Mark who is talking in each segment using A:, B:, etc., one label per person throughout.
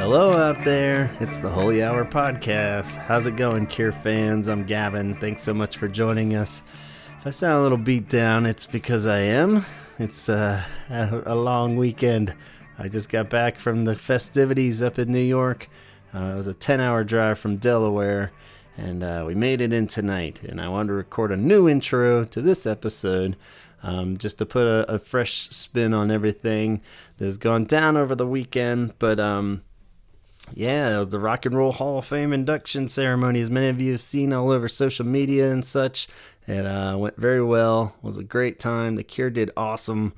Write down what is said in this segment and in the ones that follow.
A: Hello out there, it's the Holy Hour Podcast. How's it going, Cure fans? I'm Gavin. Thanks so much for joining us. If I sound a little beat down, it's because I am. It's a long weekend. I just got back from the festivities up in New York. It was a 10-hour drive from Delaware, and we made it in tonight. And I wanted to record a new intro to this episode, just to put a fresh spin on everything that has gone down over the weekend. But yeah, it was the Rock and Roll Hall of Fame induction ceremony, as many of you have seen all over social media and such. It went very well. It was a great time. The Cure did awesome.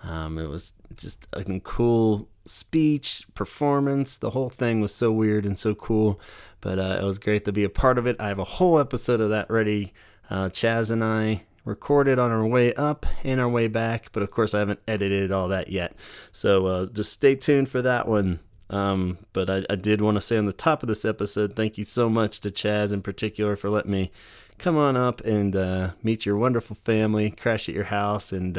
A: It was just a cool speech, performance. The whole thing was so weird and so cool, but it was great to be a part of it. I have a whole episode of that ready. Chaz and I recorded on our way up and our way back, but of course I haven't edited all that yet. So just stay tuned for that one. But I did want to say on the top of this episode, thank you so much to Chaz in particular for letting me come on up and meet your wonderful family, crash at your house, and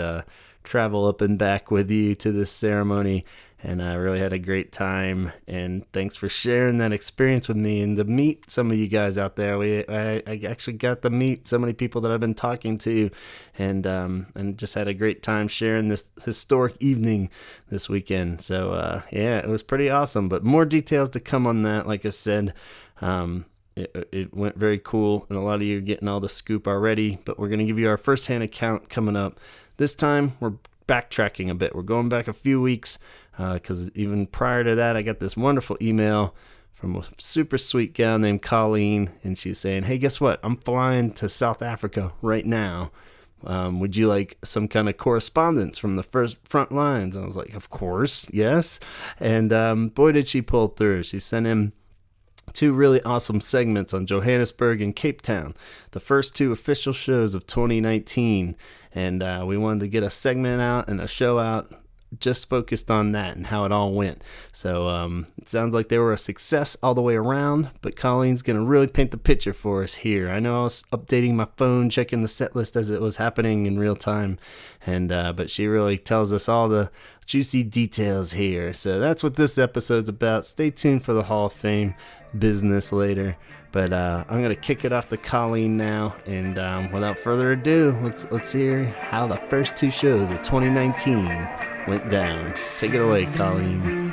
A: travel up and back with you to this ceremony. And I really had a great time, and thanks for sharing that experience with me and to meet some of you guys out there. I actually got to meet so many people that I've been talking to, and just had a great time sharing this historic evening this weekend. So yeah, it was pretty awesome, but more details to come on that. Like I said, it went very cool, and a lot of you are getting all the scoop already, but we're going to give you our first-hand account coming up. This time, we're backtracking a bit. We're going back a few weeks, because even prior to that, I got this wonderful email from a super sweet gal named Colleen, and she's saying, hey, guess what? I'm flying to South Africa right now. Would you like some kind of correspondence from the first front lines? And I was like, of course, yes. And boy, did she pull through. She sent him two really awesome segments on Johannesburg and Cape Town, the first two official shows of 2019. And we wanted to get a segment out and a show out just focused on that and how it all went. So it sounds like they were a success all the way around, but Colleen's going to really paint the picture for us here. I know I was updating my phone, checking the set list as it was happening in real time, and but she really tells us all the juicy details here. So that's what this episode's about. Stay tuned for the Hall of Fame business later. But I'm going to kick it off to Colleen now, and without further ado, let's hear how the first two shows of 2019 went down. Take it away, Colleen.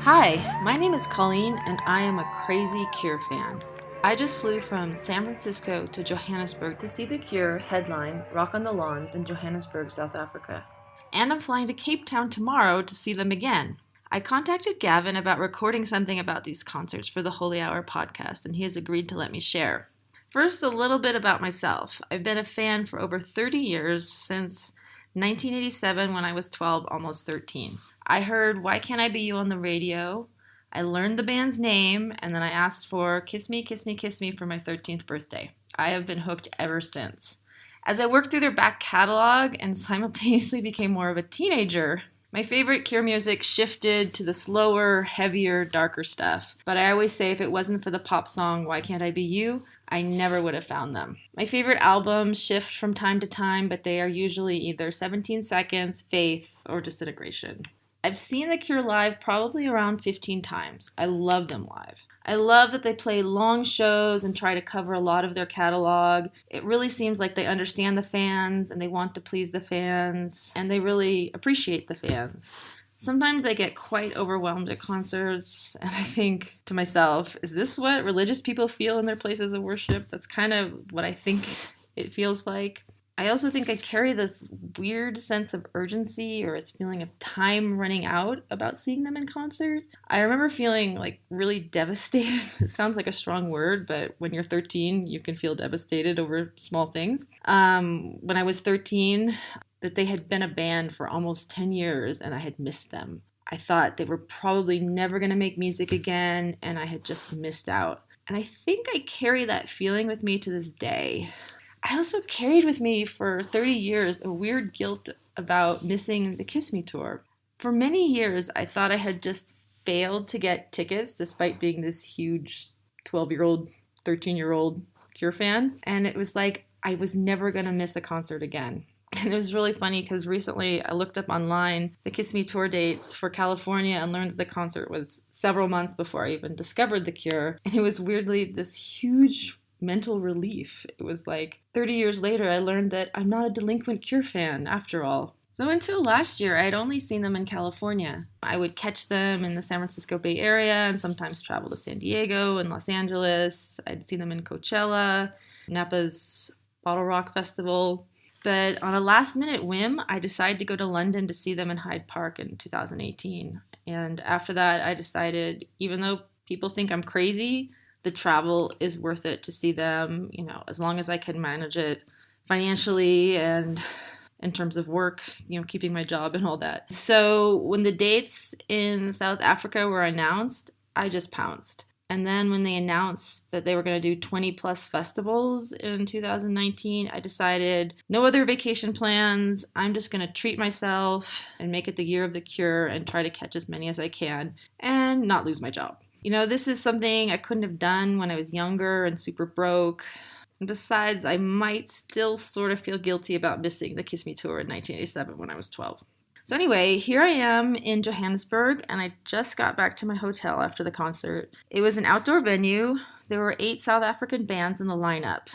B: Hi, my name is Colleen, and I am a crazy Cure fan. I just flew from San Francisco to Johannesburg to see The Cure headline Rock on the Lawns in Johannesburg, South Africa. And I'm flying to Cape Town tomorrow to see them again. I contacted Gavin about recording something about these concerts for the Holy Hour podcast, and he has agreed to let me share. First, a little bit about myself. I've been a fan for over 30 years, since 1987 when I was 12, almost 13. I heard Why Can't I Be You on the radio. I learned the band's name, and then I asked for Kiss Me, Kiss Me, Kiss Me for my 13th birthday. I have been hooked ever since. As I worked through their back catalog and simultaneously became more of a teenager, my favorite Cure music shifted to the slower, heavier, darker stuff. But I always say if it wasn't for the pop song Why Can't I Be You, I never would have found them. My favorite albums shift from time to time, but they are usually either 17 Seconds, Faith, or Disintegration. I've seen The Cure live probably around 15 times. I love them live. I love that they play long shows and try to cover a lot of their catalog. It really seems like they understand the fans and they want to please the fans and they really appreciate the fans. Sometimes I get quite overwhelmed at concerts and I think to myself, is this what religious people feel in their places of worship? That's kind of what I think it feels like. I also think I carry this weird sense of urgency or this feeling of time running out about seeing them in concert. I remember feeling like really devastated. It sounds like a strong word, but when you're 13, you can feel devastated over small things. When I was 13, that they had been a band for almost 10 years and I had missed them. I thought they were probably never going to make music again and I had just missed out. And I think I carry that feeling with me to this day. I also carried with me for 30 years a weird guilt about missing the Kiss Me tour. For many years, I thought I had just failed to get tickets despite being this huge 12-year-old, 13-year-old Cure fan. And it was like, I was never going to miss a concert again. And it was really funny because recently I looked up online the Kiss Me tour dates for California and learned that the concert was several months before I even discovered the Cure. And it was weirdly this huge mental relief. It was like 30 years later, I learned that I'm not a delinquent Cure fan after all. So until last year, I had only seen them in California. I would catch them in the San Francisco Bay Area and sometimes travel to San Diego and Los Angeles. I'd seen them in Coachella, Napa's Bottle Rock Festival. But on a last-minute whim, I decided to go to London to see them in Hyde Park in 2018. And after that, I decided, even though people think I'm crazy, the travel is worth it to see them, as long as I can manage it financially and in terms of work, keeping my job and all that. So when the dates in South Africa were announced, I just pounced. And then when they announced that they were going to do 20 plus festivals in 2019, I decided no other vacation plans. I'm just going to treat myself and make it the year of the Cure and try to catch as many as I can and not lose my job. This is something I couldn't have done when I was younger and super broke. And besides, I might still sort of feel guilty about missing the Kiss Me tour in 1987 when I was 12. So anyway, here I am in Johannesburg, and I just got back to my hotel after the concert. It was an outdoor venue. There were 8 South African bands in the lineup.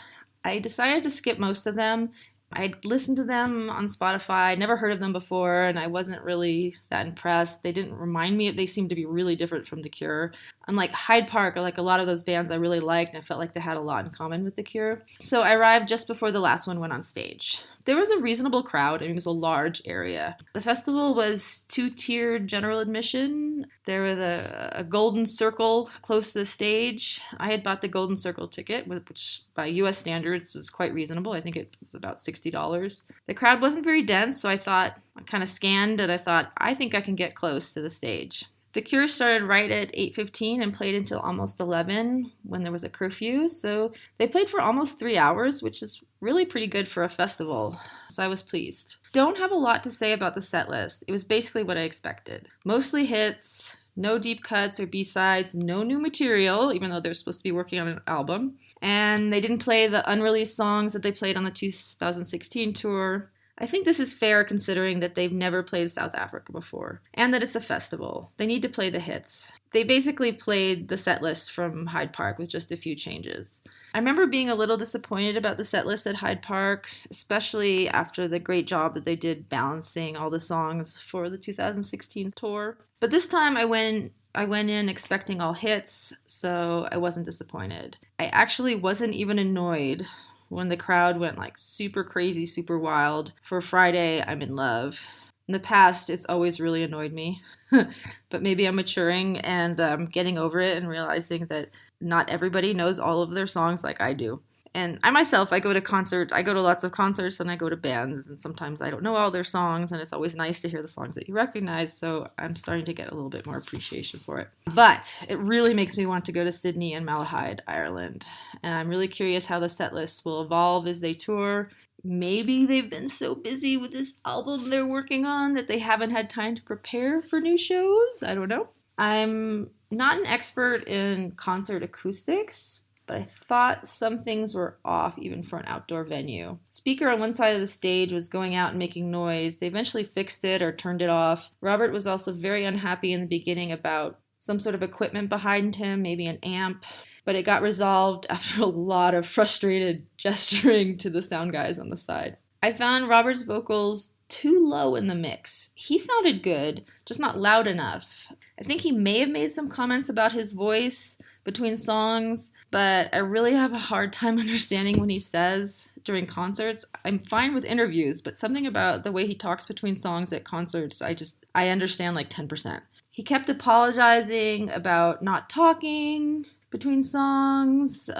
B: I decided to skip most of them. I'd listened to them on Spotify. I'd never heard of them before, and I wasn't really that impressed. They didn't remind me. They seemed to be really different from The Cure. Unlike Hyde Park, or like a lot of those bands I really liked, and I felt like they had a lot in common with The Cure. So I arrived just before the last one went on stage. There was a reasonable crowd, and it was a large area. The festival was 2-tiered general admission. There was a golden circle close to the stage. I had bought the golden circle ticket, which by U.S. standards was quite reasonable. I think it was about $60. The crowd wasn't very dense, so I kind of scanned, and I think I can get close to the stage. The Cure started right at 8:15 and played until almost 11 when there was a curfew. So they played for almost 3 hours, which is really pretty good for a festival. So I was pleased. Don't have a lot to say about the set list. It was basically what I expected. Mostly hits, no deep cuts or B-sides, no new material, even though they're supposed to be working on an album. And they didn't play the unreleased songs that they played on the 2016 tour. I think this is fair considering that they've never played South Africa before, and that it's a festival. They need to play the hits. They basically played the set list from Hyde Park with just a few changes. I remember being a little disappointed about the set list at Hyde Park, especially after the great job that they did balancing all the songs for the 2016 tour. But this time I went in expecting all hits, so I wasn't disappointed. I actually wasn't even annoyed when the crowd went like super crazy, super wild for Friday, I'm in Love. In the past, it's always really annoyed me, but maybe I'm maturing and getting over it and realizing that not everybody knows all of their songs like I do. And I myself, I go to lots of concerts and I go to bands, and sometimes I don't know all their songs, and it's always nice to hear the songs that you recognize, so I'm starting to get a little bit more appreciation for it. But it really makes me want to go to Sydney and Malahide, Ireland, and I'm really curious how the set lists will evolve as they tour. Maybe they've been so busy with this album they're working on that they haven't had time to prepare for new shows. I don't know. I'm not an expert in concert acoustics, but I thought some things were off even for an outdoor venue. Speaker on one side of the stage was going out and making noise. They eventually fixed it or turned it off. Robert was also very unhappy in the beginning about some sort of equipment behind him, maybe an amp, but it got resolved after a lot of frustrated gesturing to the sound guys on the side. I found Robert's vocals too low in the mix. He sounded good, just not loud enough. I think he may have made some comments about his voice between songs, but I really have a hard time understanding what he says during concerts. I'm fine with interviews, but something about the way he talks between songs at concerts, I understand like 10%. He kept apologizing about not talking between songs,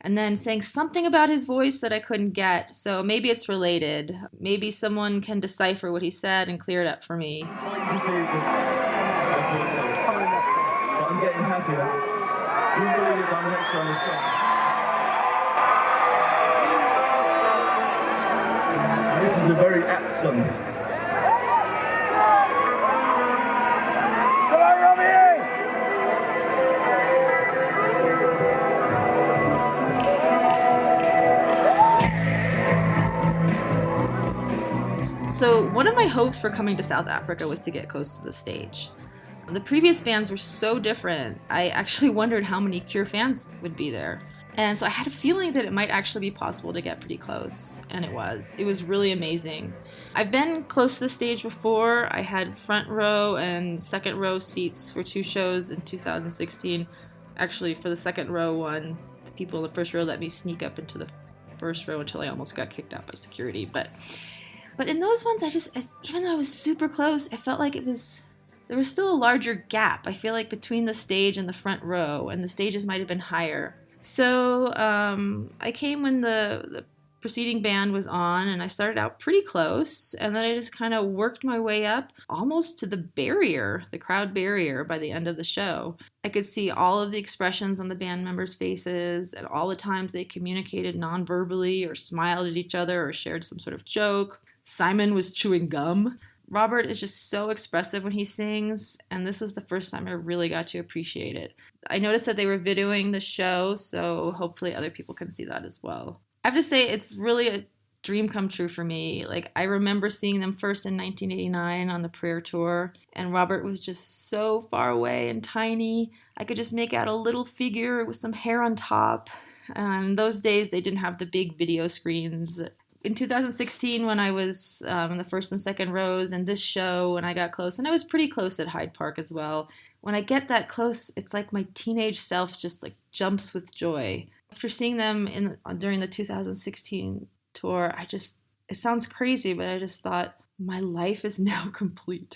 B: and then saying something about his voice that I couldn't get, so maybe it's related. Maybe someone can decipher what he said and clear it up for me.
C: I'm getting happier. You believe it, I'm next on the song. This is a very apt song. Come on, Robbie!
B: One of my hopes for coming to South Africa was to get close to the stage. The previous bands were so different, I actually wondered how many Cure fans would be there. And so I had a feeling that it might actually be possible to get pretty close, and it was. It was really amazing. I've been close to the stage before. I had front row and second row seats for 2 shows in 2016. Actually, for the second row one, the people in the first row let me sneak up into the first row until I almost got kicked out by security. But in those ones, even though I was super close, I felt like there was still a larger gap, I feel like, between the stage and the front row, and the stages might have been higher. So I came when the preceding band was on, and I started out pretty close, and then I just kind of worked my way up almost to the barrier, the crowd barrier, by the end of the show. I could see all of the expressions on the band members' faces and all the times they communicated non-verbally or smiled at each other or shared some sort of joke. Simon was chewing gum. Robert is just so expressive when he sings, and this was the first time I really got to appreciate it. I noticed that they were videoing the show, so hopefully other people can see that as well. I have to say, it's really a dream come true for me. Like, I remember seeing them first in 1989 on the Prayer Tour, and Robert was just so far away and tiny. I could just make out a little figure with some hair on top. And those days, they didn't have the big video screens. In 2016, when I was in the first and second rows, and this show, when I got close, and I was pretty close at Hyde Park as well, when I get that close, it's like my teenage self just like jumps with joy. After seeing them during the 2016 tour, it sounds crazy, but I just thought, my life is now complete.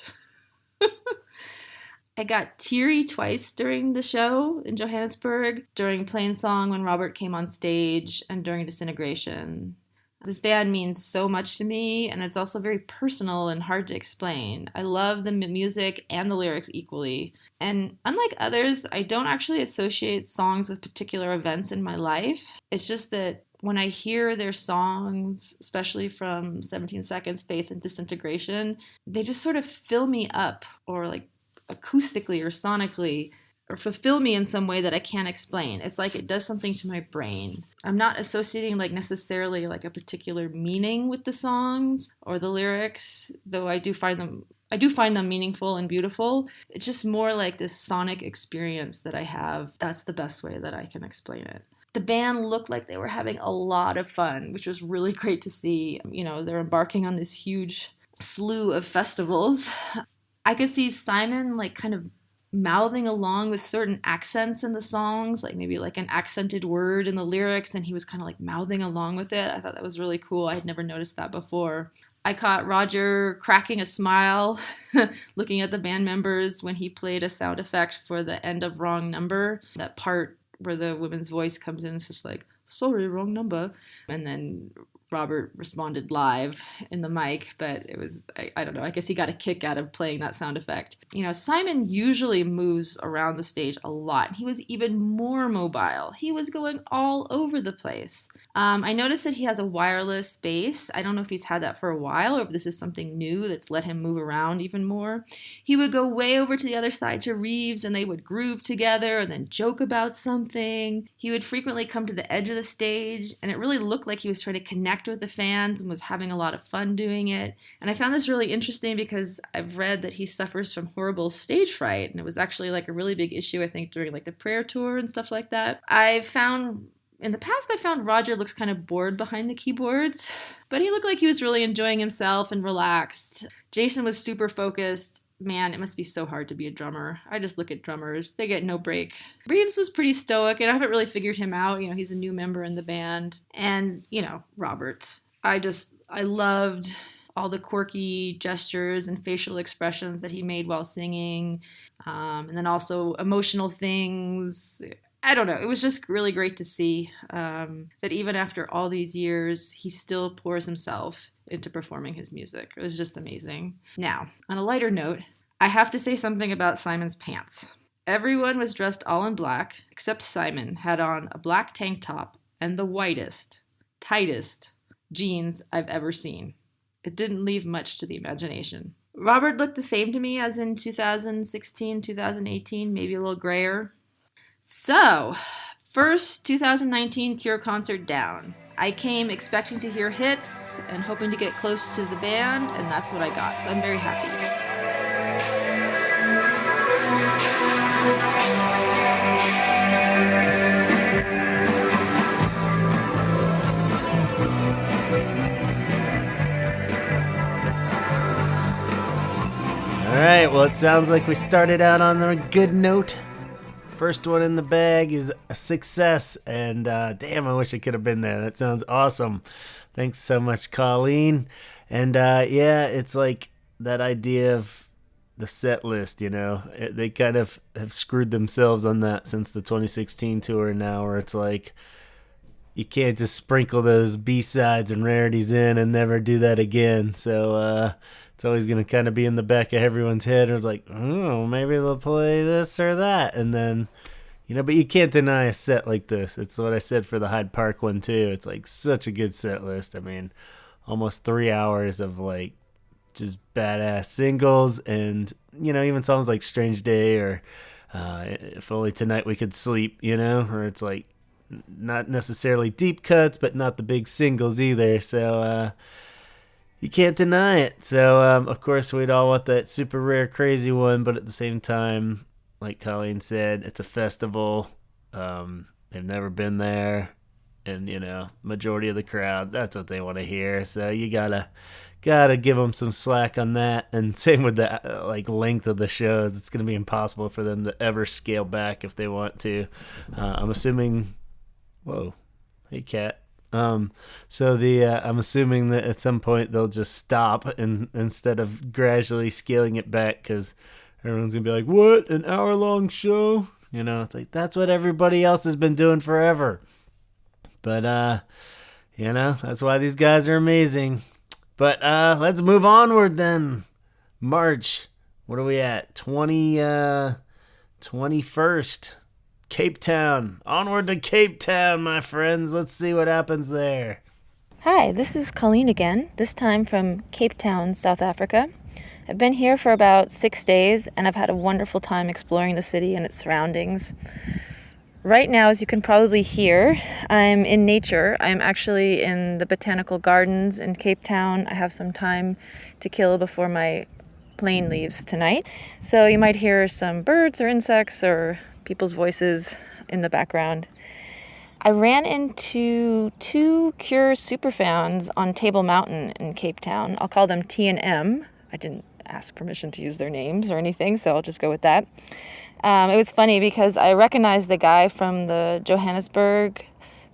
B: I got teary twice during the show in Johannesburg, during Plain Song when Robert came on stage, and during Disintegration. This band means so much to me, and it's also very personal and hard to explain. I love the music and the lyrics equally. And unlike others, I don't actually associate songs with particular events in my life. It's just that when I hear their songs, especially from 17 Seconds, Faith, and Disintegration, they just sort of fill me up, or like acoustically or sonically, or fulfill me in some way that I can't explain. It's like it does something to my brain. I'm not associating like necessarily like a particular meaning with the songs or the lyrics, though I do find them meaningful and beautiful. It's just more like this sonic experience that I have. That's the best way that I can explain it. The band looked like they were having a lot of fun, which was really great to see. You know, they're embarking on this huge slew of festivals. I could see Simon like kind of mouthing along with certain accents in the songs, like maybe like an accented word in the lyrics, and he was kind of like mouthing along with it. I thought that was really cool. I had never noticed that before. I caught Roger cracking a smile looking at the band members when he played a sound effect for the end of Wrong Number. That part where the woman's voice comes in, it's just like, sorry, wrong number. And then Robert responded live in the mic, but it was, I don't know, I guess he got a kick out of playing that sound effect. You know, Simon usually moves around the stage a lot. He was even more mobile. He was going all over the place. I noticed that he has a wireless bass. I don't know if he's had that for a while or if this is something new that's let him move around even more. He would go way over to the other side to Reeves, and they would groove together and then joke about something. He would frequently come to the edge of the stage, and it really looked like he was trying to connect with the fans and was having a lot of fun doing it. And I found this really interesting because I've read that he suffers from horrible stage fright, and it was actually like a really big issue, I think, during like the Prayer Tour and stuff like that. In the past, I found Roger looks kind of bored behind the keyboards, but he looked like he was really enjoying himself and relaxed. Jason was super focused. Man, it must be so hard to be a drummer. I just look at drummers. They get no break. Reeves was pretty stoic, and I haven't really figured him out. You know, he's a new member in the band. And, you know, Robert. I loved all the quirky gestures and facial expressions that he made while singing. And then also emotional things. I don't know. It was just really great to see that even after all these years, he still pours himself into performing his music. It was just amazing. Now, on a lighter note, I have to say something about Simon's pants. Everyone was dressed all in black, except Simon had on a black tank top and the whitest, tightest jeans I've ever seen. It didn't leave much to the imagination. Robert looked the same to me as in 2016, 2018, maybe a little grayer. So, first 2019 Cure concert down. I came expecting to hear hits and hoping to get close to the band, and that's what I got, so I'm very happy.
A: All right, well, it sounds like we started out on a good note. First one in the bag is a success, and damn, I wish I could have been there. That sounds awesome. Thanks so much, Colleen. And yeah, it's like that idea of the set list, they kind of have screwed themselves on that since the 2016 tour now, where it's like you can't just sprinkle those B-sides and rarities in and never do that again. So it's always going to kind of be in the back of everyone's head. It was like, oh, maybe they'll play this or that. And then, but you can't deny a set like this. It's what I said for the Hyde Park one, too. It's like such a good set list. I mean, almost 3 hours of like just badass singles and, even songs like Strange Day or If Only Tonight We Could Sleep, or it's like not necessarily deep cuts, but not the big singles either. So, you can't deny it. So, of course, we'd all want that super rare, crazy one. But at the same time, like Colleen said, it's a festival. They've never been there. And, majority of the crowd, that's what they want to hear. So you gotta give them some slack on that. And same with the length of the shows. It's going to be impossible for them to ever scale back if they want to. I'm assuming... Whoa. Hey, cat. So I'm assuming that at some point they'll just stop and instead of gradually scaling it back, because everyone's gonna be like, what, an hour-long show? It's like, that's what everybody else has been doing forever. But that's why these guys are amazing. But let's move onward then. March, what are we at? 21st. Cape Town. Onward to Cape Town, my friends. Let's see what happens there.
B: Hi, this is Colleen again, this time from Cape Town, South Africa. I've been here for about 6 days, and I've had a wonderful time exploring the city and its surroundings. Right now, as you can probably hear, I'm in nature. I'm actually in the botanical gardens in Cape Town. I have some time to kill before my plane leaves tonight. So you might hear some birds or insects or people's voices in the background. I ran into 2 Cure superfans on Table Mountain in Cape Town. I'll call them T and M. I didn't ask permission to use their names or anything, so I'll just go with that. It was funny because I recognized the guy from the Johannesburg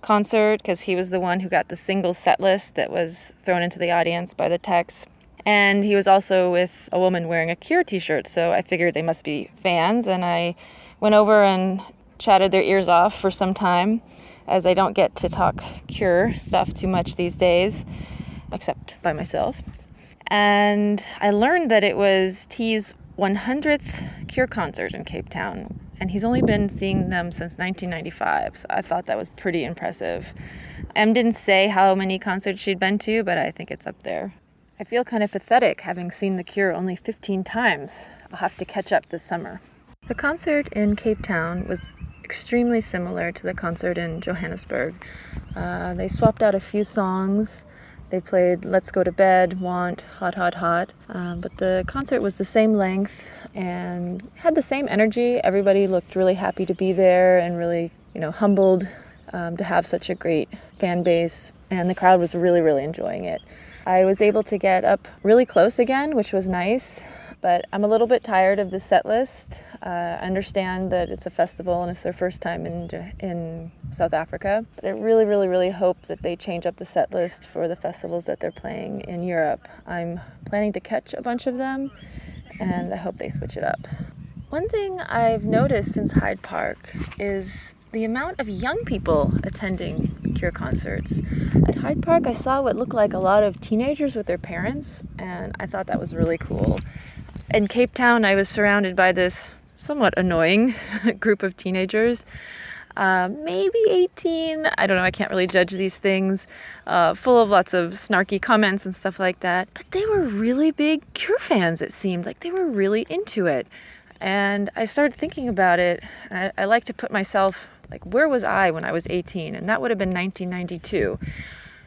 B: concert because he was the one who got the single set list that was thrown into the audience by the techs. And he was also with a woman wearing a Cure t-shirt, so I figured they must be fans, and I went over and chatted their ears off for some time, as I don't get to talk Cure stuff too much these days, except by myself. And I learned that it was T's 100th Cure concert in Cape Town, and he's only been seeing them since 1995, so I thought that was pretty impressive. Em didn't say how many concerts she'd been to, but I think it's up there. I feel kind of pathetic having seen The Cure only 15 times. I'll have to catch up this summer. The concert in Cape Town was extremely similar to the concert in Johannesburg. They swapped out a few songs. They played Let's Go to Bed, Want, Hot, Hot, Hot. But the concert was the same length and had the same energy. Everybody looked really happy to be there and really, humbled to have such a great fan base. And the crowd was really, really enjoying it. I was able to get up really close again, which was nice. But I'm a little bit tired of the set list. I understand that it's a festival and it's their first time in South Africa. But I really, really, really hope that they change up the set list for the festivals that they're playing in Europe. I'm planning to catch a bunch of them, and I hope they switch it up. One thing I've noticed since Hyde Park is the amount of young people attending Cure concerts. At Hyde Park, I saw what looked like a lot of teenagers with their parents, and I thought that was really cool. In Cape Town, I was surrounded by this somewhat annoying group of teenagers, maybe 18, I don't know, I can't really judge these things, full of lots of snarky comments and stuff like that. But they were really big Cure fans, it seemed like they were really into it. And I started thinking about it. I like to put myself Like, where was I when I was 18? And that would have been 1992.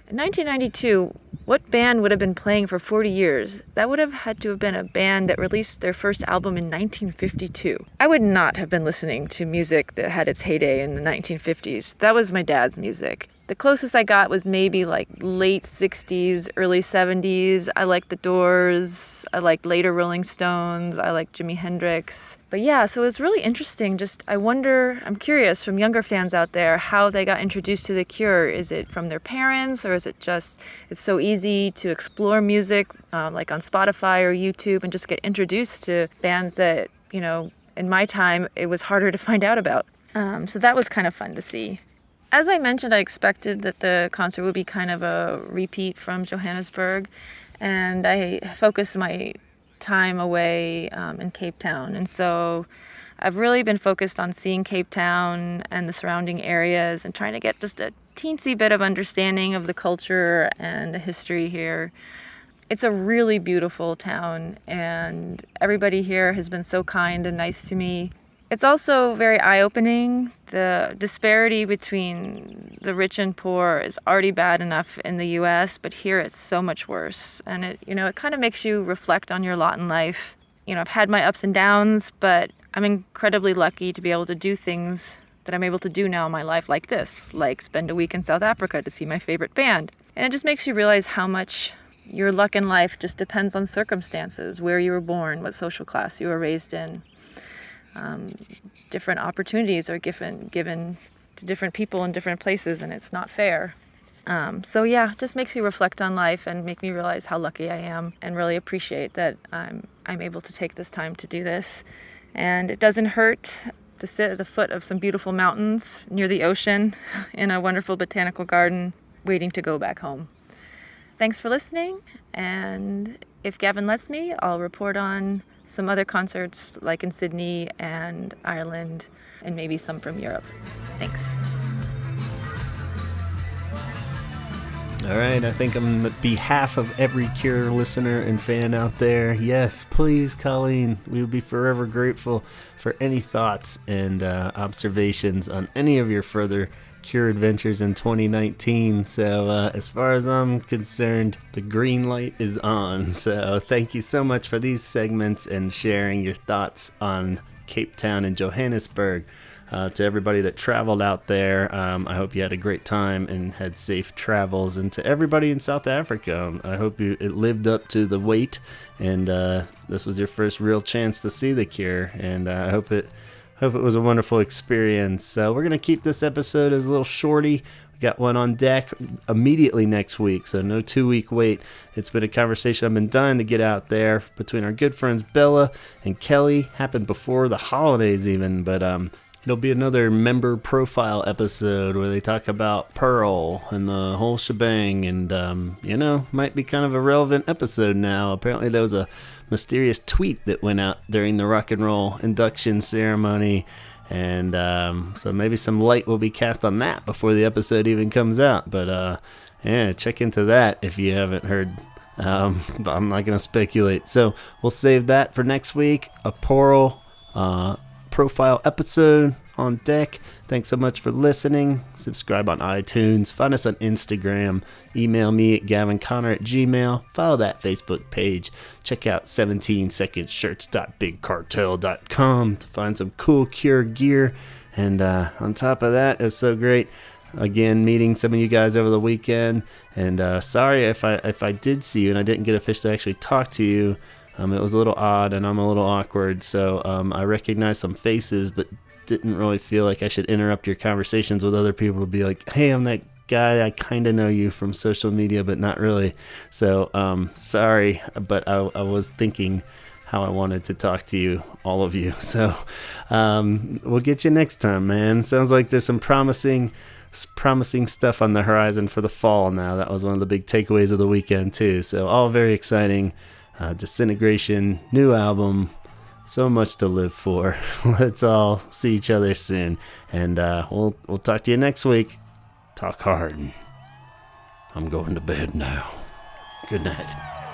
B: In 1992, what band would have been playing for 40 years? That would have had to have been a band that released their first album in 1952. I would not have been listening to music that had its heyday in the 1950s. That was my dad's music. The closest I got was maybe like late 60s, early 70s. I liked The Doors. I liked later Rolling Stones. I liked Jimi Hendrix. But yeah, so it was really interesting. I'm curious from younger fans out there how they got introduced to The Cure. Is it from their parents, or is it just it's so easy to explore music like on Spotify or YouTube and just get introduced to bands that, in my time, it was harder to find out about. So that was kind of fun to see. As I mentioned, I expected that the concert would be kind of a repeat from Johannesburg, and I focused my time away in Cape Town. And so I've really been focused on seeing Cape Town and the surrounding areas and trying to get just a teensy bit of understanding of the culture and the history here. It's a really beautiful town, and everybody here has been so kind and nice to me. It's also very eye-opening. The disparity between the rich and poor is already bad enough in the US, but here it's so much worse. And it kind of makes you reflect on your lot in life. I've had my ups and downs, but I'm incredibly lucky to be able to do things that I'm able to do now in my life like this, like spend a week in South Africa to see my favorite band. And it just makes you realize how much your luck in life just depends on circumstances, where you were born, what social class you were raised in. Different opportunities are given to different people in different places, and it's not fair. So yeah, just makes you reflect on life and make me realize how lucky I am, and really appreciate that I'm able to take this time to do this. And it doesn't hurt to sit at the foot of some beautiful mountains near the ocean in a wonderful botanical garden, waiting to go back home. Thanks for listening, and if Gavin lets me, I'll report on some other concerts like in Sydney and Ireland, and maybe some from Europe. Thanks.
A: All right, I think on behalf of every Cure listener and fan out there, yes, please, Colleen, we would be forever grateful for any thoughts and observations on any of your further Cure adventures in 2019. So as far as I'm concerned, the green light is on. So thank you so much for these segments and sharing your thoughts on Cape Town and Johannesburg. To everybody that traveled out there, I hope you had a great time and had safe travels. And to everybody in South Africa, I hope it lived up to the wait, and this was your first real chance to see The Cure, and I hope it was a wonderful experience. So we're going to keep this episode as a little shorty. We got one on deck immediately next week, so no 2-week wait. It's been a conversation I've been dying to get out there between our good friends Bella and Kelly. Happened before the holidays even, but it'll be another member profile episode where they talk about Pearl and the whole shebang, and might be kind of a relevant episode now. Apparently there was a mysterious tweet that went out during the rock and roll induction ceremony, and so maybe some light will be cast on that before the episode even comes out. But yeah, check into that if you haven't heard. But I'm not going to speculate, so we'll save that for next week. A Pearl profile episode on deck. Thanks so much for listening. Subscribe on iTunes. Find us on Instagram. Email me at gavinconner@gmail. Follow that Facebook page. Check out 17secondshirts.bigcartel.com to find some cool Cure gear. And on top of that, it's so great again meeting some of you guys over the weekend. And sorry if I did see you and I didn't get a fish to actually talk to you. It was a little odd, and I'm a little awkward, so I recognized some faces, but didn't really feel like I should interrupt your conversations with other people to be like, hey, I'm that guy, I kind of know you from social media, but not really. So sorry, but I was thinking how I wanted to talk to you, all of you. So we'll get you next time, man. Sounds like there's some promising stuff on the horizon for the fall now. That was one of the big takeaways of the weekend, too. So all very exciting. Disintegration, new album, so much to live for. Let's all see each other soon, and we'll talk to you next week. Talk hard. I'm going to bed now. Good night.